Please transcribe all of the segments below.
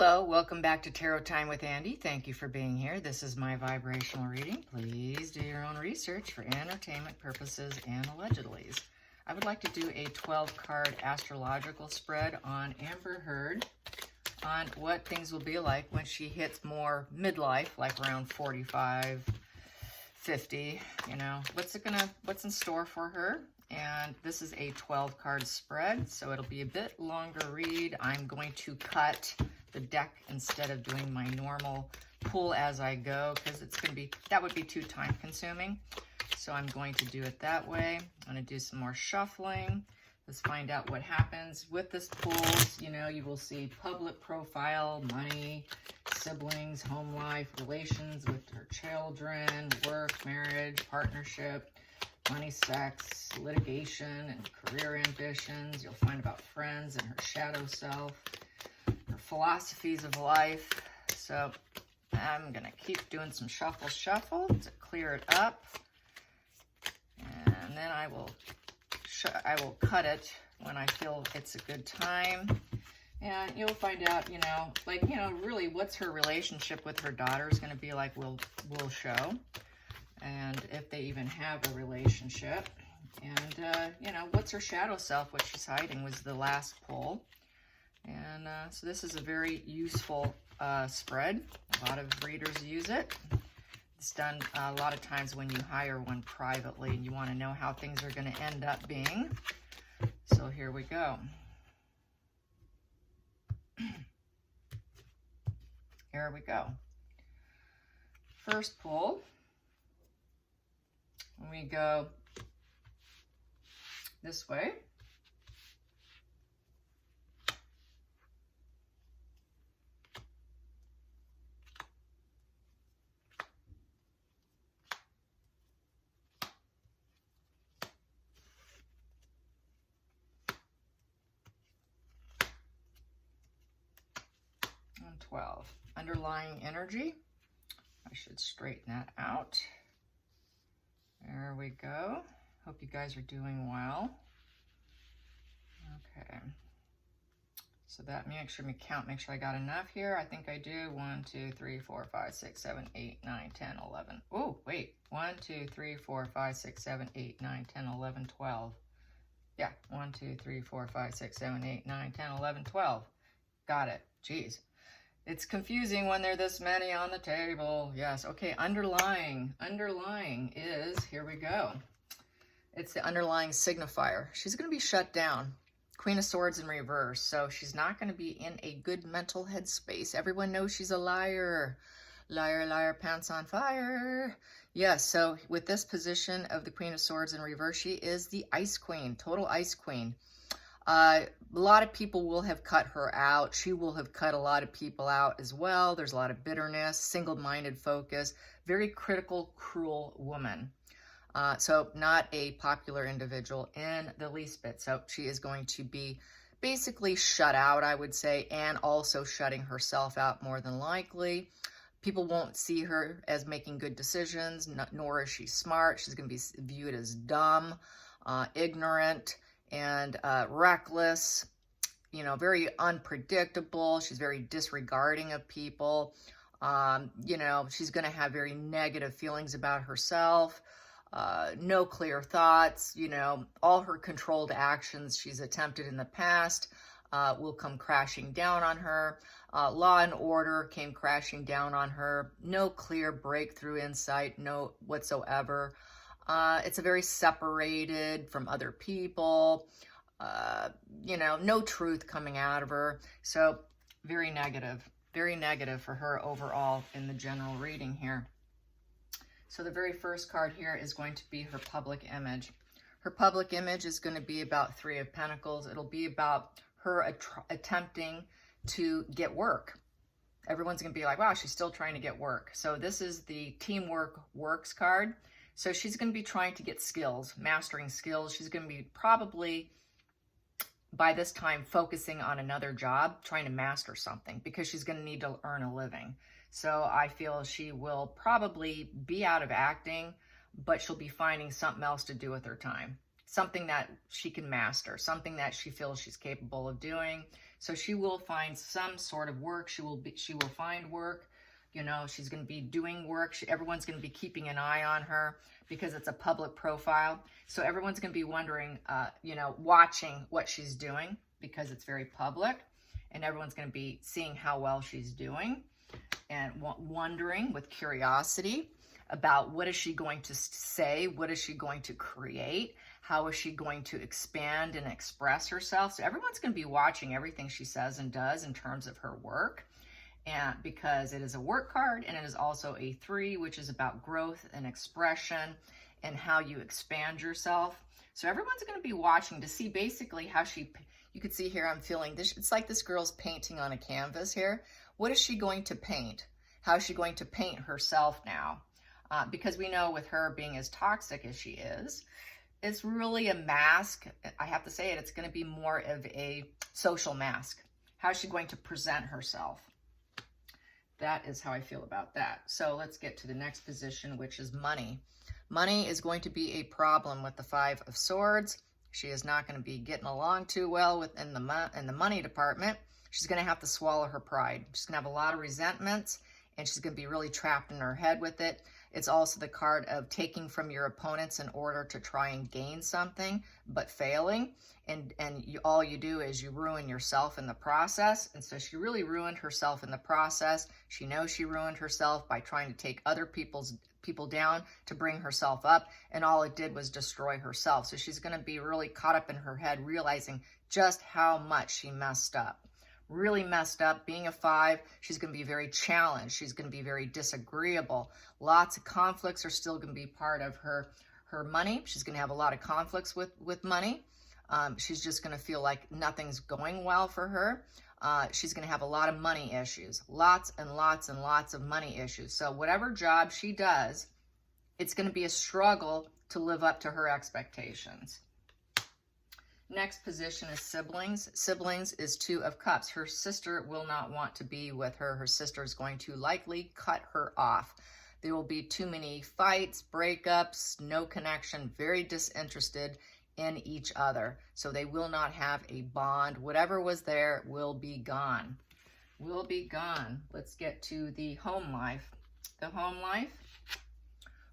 Hello, welcome back to Tarot Time with Andy. Thank you for being here. This is my vibrational reading. Please do your own research for entertainment purposes and allegedlys. I would like to do a 12-card astrological spread on Amber Heard on what things will be like when she hits more midlife, like around 45, 50, you know, what's in store for her. And this is a 12-card spread, so it'll be a bit longer read. I'm going to cut the deck instead of doing my normal pull as I go, because that would be too time consuming. So I'm going to do it that way. I'm going to do some more shuffling. Let's find out what happens with this pulls. You know, you will see public profile, money, siblings, home life, relations with her children, work, marriage, partnership, money, sex, litigation, and career ambitions. You'll find about friends and her shadow self, her philosophies of life. So I'm going to keep doing some shuffle to clear it up. And then I will cut it when I feel it's a good time. And you'll find out, really what's her relationship with her daughter is going to be like, will show. And if they even have a relationship. And, what's her shadow self, what she's hiding was the last pull. And so this is a very useful spread. A lot of readers use it. It's done a lot of times when you hire one privately and you want to know how things are going to end up being. So here we go. Here we go. First pull. We go this way. And 12. Underlying energy. I should straighten that out. There we go. Hope you guys are doing well. Okay. So that make sure I got enough here. I think I do. 1, 2, 3, 4, 5, 6, 7, 8, 9, 10, 11. Oh, wait. 1, 2, 3, 4, 5, 6, 7, 8, 9, 10, 11, 12. Yeah. 1, 2, 3, 4, 5, 6, 7, 8, 9, 10, 11, 12. Got it. Jeez. It's confusing when there are this many on the table. Yes, okay, underlying is, here we go. It's the underlying signifier. She's going to be shut down. Queen of Swords in reverse, so she's not going to be in a good mental headspace. Everyone knows she's a liar. Liar, liar, pants on fire. Yes, so with this position of the Queen of Swords in reverse, she is the Ice Queen, total Ice Queen. A lot of people will have cut her out. She will have cut a lot of people out as well. There's a lot of bitterness, single-minded focus, very critical, cruel woman. So not a popular individual in the least bit. So she is going to be basically shut out, I would say, and also shutting herself out more than likely. People won't see her as making good decisions, nor is she smart. She's going to be viewed as dumb, ignorant, and reckless, very unpredictable. She's very disregarding of people. She's going to have very negative feelings about herself, no clear thoughts. All her controlled actions she's attempted in the past will come crashing down on her. Law and order came crashing down on her. No clear breakthrough insight, no whatsoever. It's a very separated from other people, no truth coming out of her. So very negative for her overall in the general reading here. So the very first card here is going to be her public image. Her public image is going to be about Three of Pentacles. It'll be about her attempting to get work. Everyone's going to be like, wow, she's still trying to get work. So this is the teamwork works card. So she's going to be trying to get skills, mastering skills. She's going to be probably, by this time, focusing on another job, trying to master something, because she's going to need to earn a living. So I feel she will probably be out of acting, but she'll be finding something else to do with her time. Something that she can master, something that she feels she's capable of doing. So she will find some sort of work. She will find work. You know, she's going to be doing work. Everyone's going to be keeping an eye on her because it's a public profile. So everyone's going to be wondering, you know, watching what she's doing because it's very public. And everyone's going to be seeing how well she's doing and wondering with curiosity about what is she going to say, what is she going to create, how is she going to expand and express herself. So everyone's going to be watching everything she says and does in terms of her work. And because it is a work card, and it is also a 3, which is about growth and expression and how you expand yourself. So everyone's going to be watching to see basically how you can see here, I'm feeling this. It's like this girl's painting on a canvas here. What is she going to paint? How is she going to paint herself now? Because we know with her being as toxic as she is, it's really a mask. I have to say it, it's going to be more of a social mask. How is she going to present herself? That is how I feel about that. So let's get to the next position, which is money. Money is going to be a problem with the 5 of Swords. She is not going to be getting along too well in the money department. She's going to have to swallow her pride. She's going to have a lot of resentments, and she's going to be really trapped in her head with it. It's also the card of taking from your opponents in order to try and gain something, but failing. And all you do is you ruin yourself in the process. And so she really ruined herself in the process. She knows she ruined herself by trying to take other people down to bring herself up. And all it did was destroy herself. So she's going to be really caught up in her head, realizing just how much she messed up. Really messed up. Being a 5, she's going to be very challenged. She's going to be very disagreeable. Lots of conflicts are still going to be part of her money. She's going to have a lot of conflicts with money. She's just going to feel like nothing's going well for her. She's going to have a lot of money issues. Lots and lots and lots of money issues. So whatever job she does, it's going to be a struggle to live up to her expectations. Next position is siblings. Siblings is 2 of Cups. Her sister will not want to be with her. Her sister is going to likely cut her off. There will be too many fights, breakups, no connection, very disinterested in each other. So they will not have a bond. Whatever was there will be gone. Will be gone. Let's get to the home life. The home life.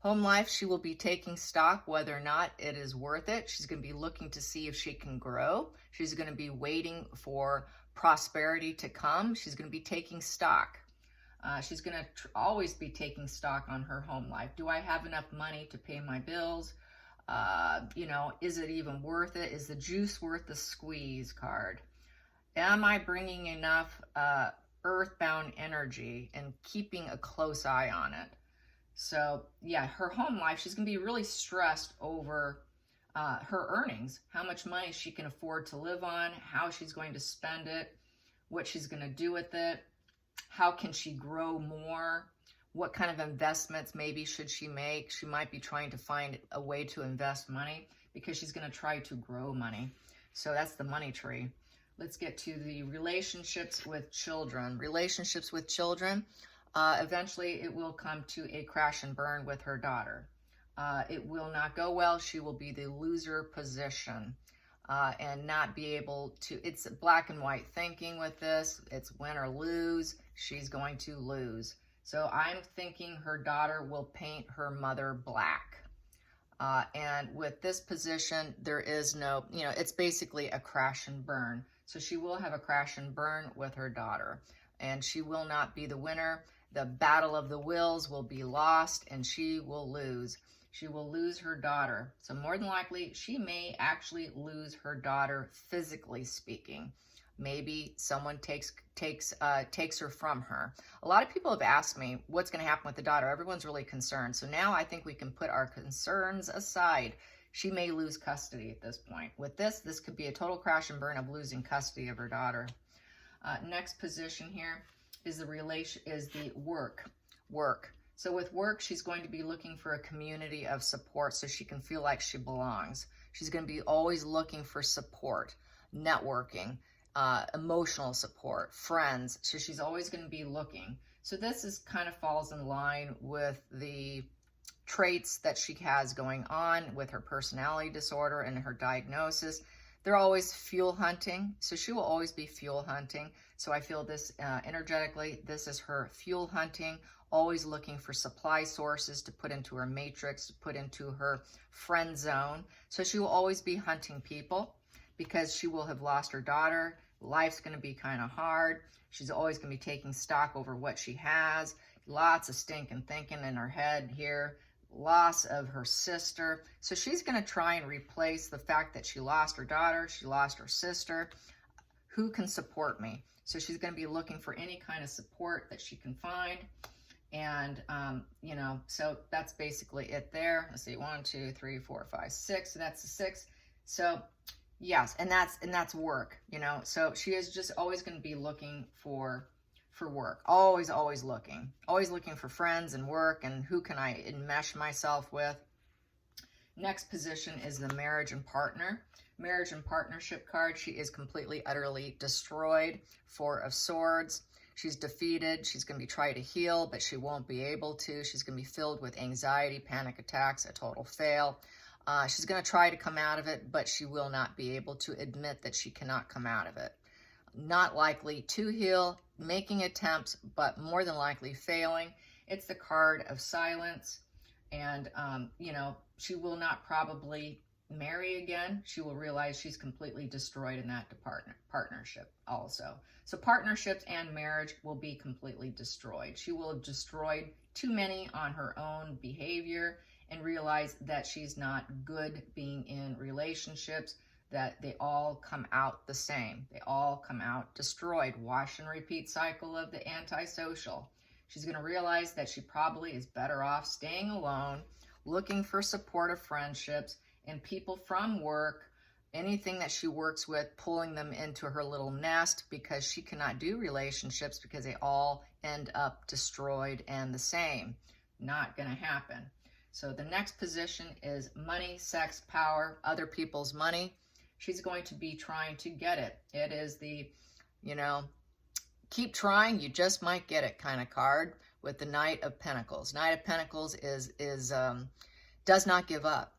Home life, she will be taking stock whether or not it is worth it. She's going to be looking to see if she can grow. She's going to be waiting for prosperity to come. She's going to be taking stock. She's going to always be taking stock on her home life. Do I have enough money to pay my bills? You know, is it even worth it? Is the juice worth the squeeze card? Am I bringing enough earthbound energy and keeping a close eye on it? So yeah, her home life, she's going to be really stressed over her earnings, how much money she can afford to live on, how she's going to spend it, what she's going to do with it, how can she grow more, what kind of investments maybe should she make. She might be trying to find a way to invest money because she's going to try to grow money. So that's the money tree. Let's get to the relationships with children. Relationships with children. Eventually, it will come to a crash and burn with her daughter. It will not go well. She will be the loser position and not be able to, it's black and white thinking with this. It's win or lose. She's going to lose. So I'm thinking her daughter will paint her mother black. And with this position, there is no, you know, it's basically a crash and burn. So she will have a crash and burn with her daughter. And she will not be the winner. The battle of the wills will be lost and she will lose. She will lose her daughter. So more than likely, she may actually lose her daughter physically speaking. Maybe someone takes her from her. A lot of people have asked me what's going to happen with the daughter. Everyone's really concerned. So now I think we can put our concerns aside. She may lose custody at this point. With this could be a total crash and burn of losing custody of her daughter. Next position here is the work. So with work, she's going to be looking for a community of support so she can feel like she belongs. She's going to be always looking for support, networking, emotional support, friends. So she's always going to be looking. So this is kind of falls in line with the traits that she has going on with her personality disorder and her diagnosis. They're always fuel hunting, so she will always be fuel hunting. So I feel this energetically, this is her fuel hunting, always looking for supply sources to put into her matrix, to put into her friend zone. So she will always be hunting people because she will have lost her daughter. Life's going to be kind of hard. She's always going to be taking stock over what she has. Lots of stinking thinking in her head here. Loss of her sister. So she's going to try and replace the fact that she lost her daughter, she lost her sister. Who can support me? So she's going to be looking for any kind of support that she can find. And, you know, so that's basically it there. Let's see, 1, 2, 3, 4, 5, 6. So that's the 6. So yes, and that's work, you know. So she is just always going to be looking for work. Always looking for friends and work and who can I enmesh myself with. Next position is the marriage and partner. Marriage and partnership card. She is completely, utterly destroyed. 4 of Swords. She's defeated. She's going to be trying to heal, but she won't be able to. She's going to be filled with anxiety, panic attacks, a total fail. She's going to try to come out of it, but she will not be able to admit that she cannot come out of it. Not likely to heal, making attempts, but more than likely failing. It's the card of silence. And, you know, she will not probably marry again. She will realize she's completely destroyed in that partnership also. So partnerships and marriage will be completely destroyed. She will have destroyed too many on her own behavior and realize that she's not good being in relationships, that they all come out the same. They all come out destroyed. Wash and repeat cycle of the antisocial. She's going to realize that she probably is better off staying alone, looking for supportive friendships and people from work, anything that she works with, pulling them into her little nest because she cannot do relationships because they all end up destroyed and the same. Not going to happen. So the next position is money, sex, power, other people's money. She's going to be trying to get it. It is the, you know, keep trying, you just might get it kind of card with the Knight of Pentacles. Knight of Pentacles does not give up.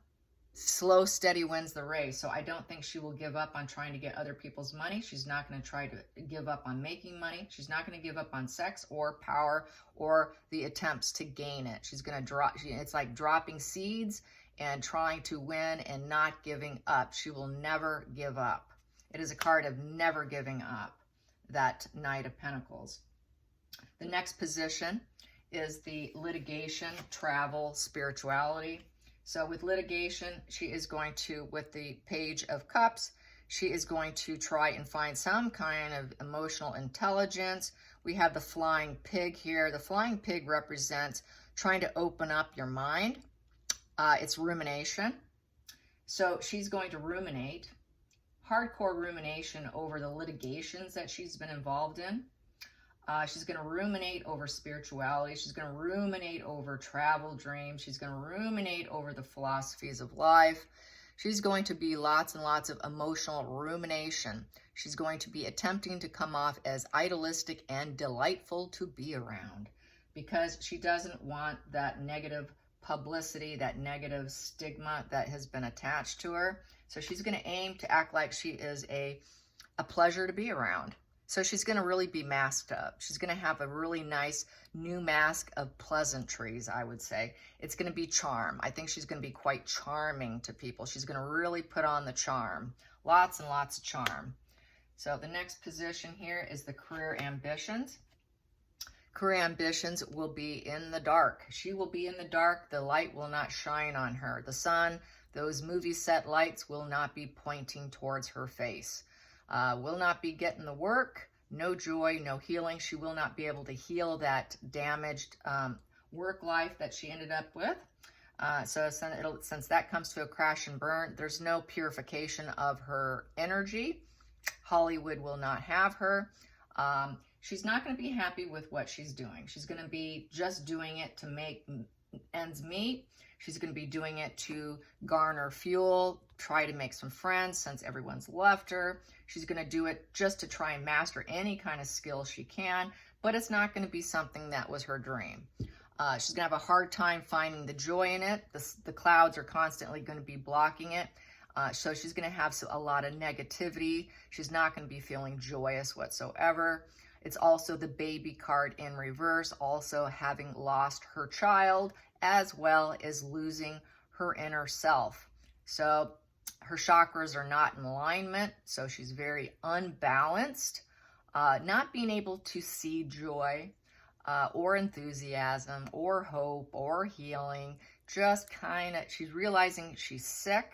Slow, steady wins the race. So I don't think she will give up on trying to get other people's money. She's not going to try to give up on making money. She's not going to give up on sex or power or the attempts to gain it. She's going to drop, it's like dropping seeds and trying to win and not giving up. She will never give up. It is a card of never giving up, that Knight of Pentacles. The next position is the litigation, travel, spirituality. So with litigation, she is going to, with the Page of Cups, she is going to try and find some kind of emotional intelligence. We have the Flying Pig here. The Flying Pig represents trying to open up your mind. It's rumination. So she's going to ruminate, hardcore rumination over the litigations that she's been involved in. She's going to ruminate over spirituality. She's going to ruminate over travel dreams. She's going to ruminate over the philosophies of life. She's going to be lots and lots of emotional rumination. She's going to be attempting to come off as idealistic and delightful to be around because she doesn't want that negative publicity, that negative stigma that has been attached to her. So she's going to aim to act like she is a pleasure to be around. So she's going to really be masked up. She's going to have a really nice new mask of pleasantries, I would say. It's going to be charm. I think she's going to be quite charming to people. She's going to really put on the charm. Lots and lots of charm. So the next position here is the career ambitions. Career ambitions will be in the dark. She will be in the dark. The light will not shine on her. The sun, those movie set lights will not be pointing towards her face. Will not be getting the work, no joy, no healing. She will not be able to heal that damaged work life that she ended up with. So since that comes to a crash and burn, there's no purification of her energy. Hollywood will not have her. She's not going to be happy with what she's doing. She's going to be just doing it to make ends meet. She's going to be doing it to garner fuel, try to make some friends since everyone's left her. She's going to do it just to try and master any kind of skill she can, but it's not going to be something that was her dream. She's going to have a hard time finding the joy in it. The clouds are constantly going to be blocking it. So she's going to have a lot of negativity. She's not going to be feeling joyous whatsoever. It's also the baby card in reverse, also having lost her child, as well as losing her inner self. So her chakras are not in alignment, so she's very unbalanced, not being able to see joy or enthusiasm or hope or healing. Just kind of, she's realizing she's sick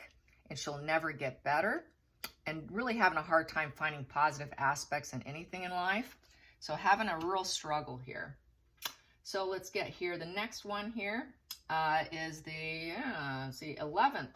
and she'll never get better, and really having a hard time finding positive aspects in anything in life. So having a real struggle here. So let's get here. The next one here is the 11th.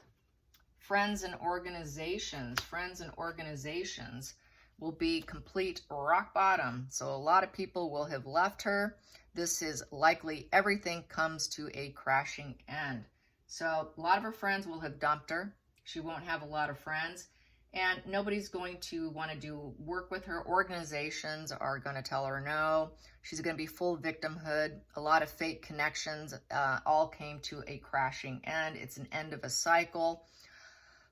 Friends and organizations. Friends and organizations will be complete rock bottom. So a lot of people will have left her. This is likely everything comes to a crashing end. So a lot of her friends will have dumped her. She won't have a lot of friends. And nobody's going to want to do work with her. Organizations are going to tell her no. She's going to be full victimhood. A lot of fake connections all came to a crashing end. It's an end of a cycle.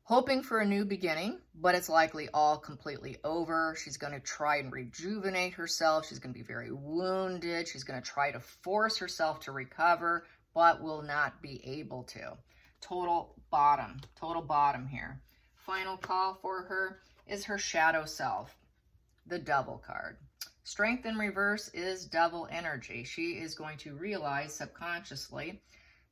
Hoping for a new beginning, but it's likely all completely over. She's going to try and rejuvenate herself. She's going to be very wounded. She's going to try to force herself to recover, but will not be able to. Total bottom here. Final call for her is her shadow self, the Devil card. Strength in reverse is devil energy. She is going to realize subconsciously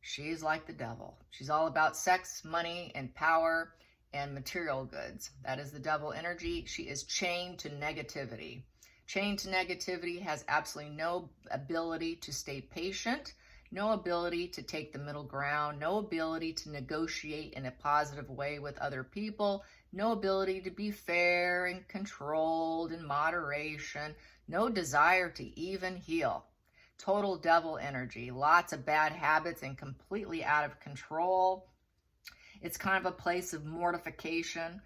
she's like the devil. She's all about sex, money, and power and material goods. That is the devil energy. She is chained to negativity. Chained to negativity, has absolutely no ability to stay patient, no ability to take the middle ground, no ability to negotiate in a positive way with other people, no ability to be fair and controlled in moderation, no desire to even heal. Total devil energy, lots of bad habits and completely out of control. It's kind of a place of mortification,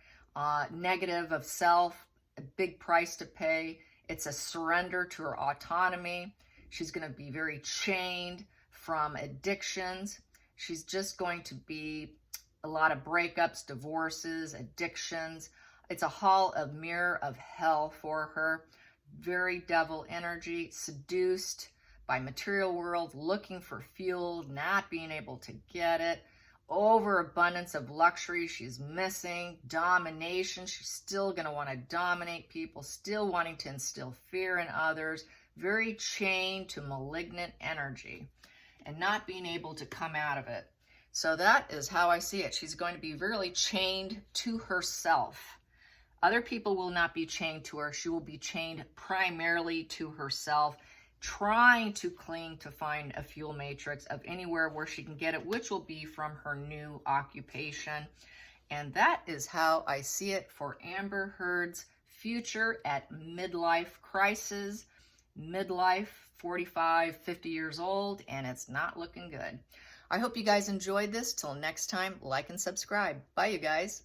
negative of self, a big price to pay. It's a surrender to her autonomy. She's going to be very chained from addictions. She's just going to be a lot of breakups, divorces, addictions. It's a hall of mirror of hell for her. Very devil energy, seduced by material world, looking for fuel, not being able to get it. Overabundance of luxury she's missing. Domination, she's still going to want to dominate people, still wanting to instill fear in others. Very chained to malignant energy and not being able to come out of it. So that is how I see it. She's going to be really chained to herself. Other people will not be chained to her. She will be chained primarily to herself, trying to cling to find a fuel matrix of anywhere where she can get it, which will be from her new occupation. And that is how I see it for Amber Heard's future at midlife crisis. Midlife, 45, 50 years old, and it's not looking good. I hope you guys enjoyed this. Till next time, like and subscribe. Bye, you guys.